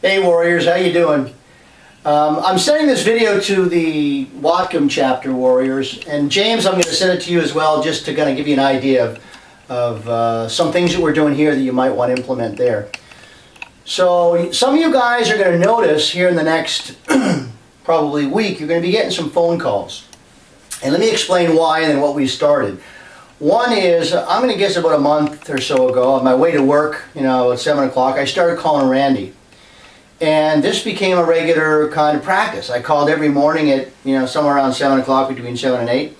Hey Warriors, how you doing? I'm sending this video to the Whatcom chapter Warriors, and James, I'm going to send it to you as well, just to kind of give you an idea of some things that we're doing here that you might want to implement there. So some of you guys are going to notice here in the next probably week, you're going to be getting some phone calls. And let me explain why and then what we started. One is, I'm going to guess about a month or so ago, on my way to work, at 7 o'clock, I started calling Randy. And this became a regular kind of practice. I called every morning at, somewhere around 7 o'clock, between 7 and 8.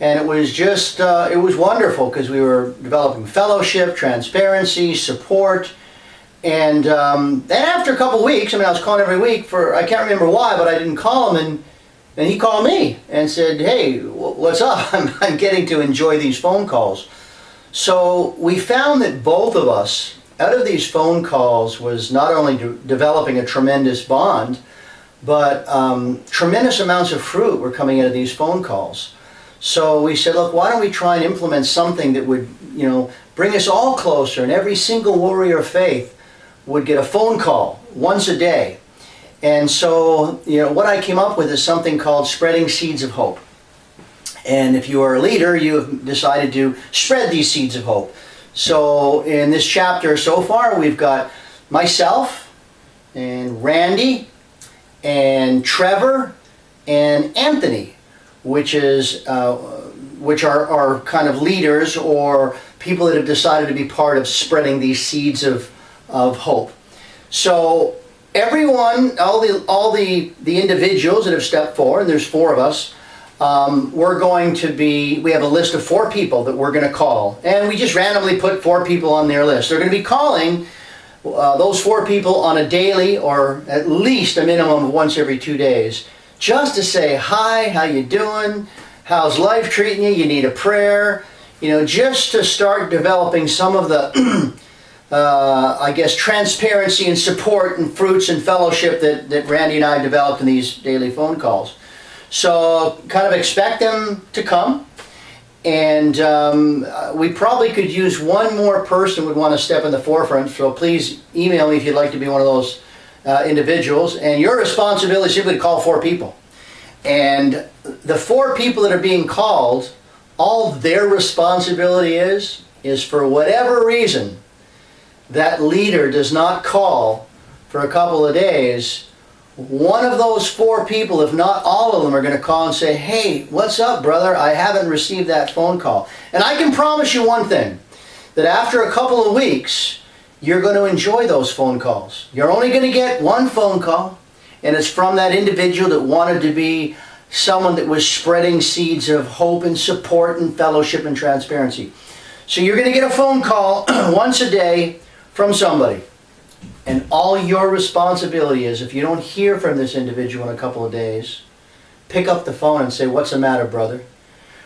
And it was just, it was wonderful because we were developing fellowship, transparency, support. And then after a couple weeks, I was calling every week for, I can't remember why, but I didn't call him. And he called me and said, hey, what's up? I'm getting to enjoy these phone calls. So we found that both of us, out of these phone calls, was not only developing a tremendous bond, but tremendous amounts of fruit were coming out of these phone calls. So we said, look, why don't we try and implement something that would, bring us all closer, and every single warrior of faith would get a phone call once a day. And so, what I came up with is something called Spreading Seeds of Hope. And if you are a leader, you have decided to spread these seeds of hope. So in this chapter so far, we've got myself and Randy and Trevor and Anthony, which are kind of leaders or people that have decided to be part of spreading these seeds of hope. So everyone, all the individuals that have stepped forward, and there's 4 of us, we have a list of 4 people that we're going to call. And we just randomly put 4 people on their list. They're going to be calling those 4 people on a daily, or at least a minimum of once every 2 days, just to say, hi, how you doing? How's life treating you? You need a prayer? Just to start developing some of the transparency and support and fruits and fellowship that Randy and I developed in these daily phone calls. So kind of expect them to come, and we probably could use one more person would want to step in the forefront, so please email me if you'd like to be one of those individuals. And your responsibility is simply to call 4 people. And the 4 people that are being called, all their responsibility is for whatever reason that leader does not call for a couple of days, one of those 4 people, if not all of them, are going to call and say, hey, what's up, brother? I haven't received that phone call. And I can promise you one thing, that after a couple of weeks, you're going to enjoy those phone calls. You're only going to get one phone call, and it's from that individual that wanted to be someone that was spreading seeds of hope and support and fellowship and transparency. So you're going to get a phone call once a day from somebody. And all your responsibility is, if you don't hear from this individual in a couple of days, pick up the phone and say, what's the matter, brother?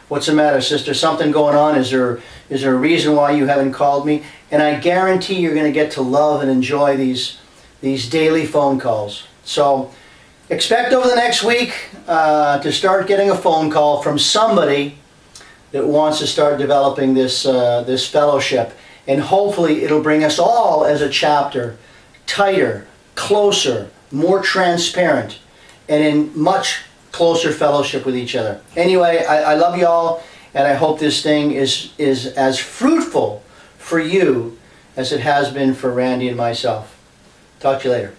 What's the matter, sister? Something going on? Is there a reason why you haven't called me? And I guarantee you're going to get to love and enjoy these daily phone calls. So expect over the next week to start getting a phone call from somebody that wants to start developing this fellowship. And hopefully it'll bring us all as a chapter tighter, closer, more transparent, and in much closer fellowship with each other. Anyway, I love you all, and I hope this thing is as fruitful for you as it has been for Randy and myself. Talk to you later.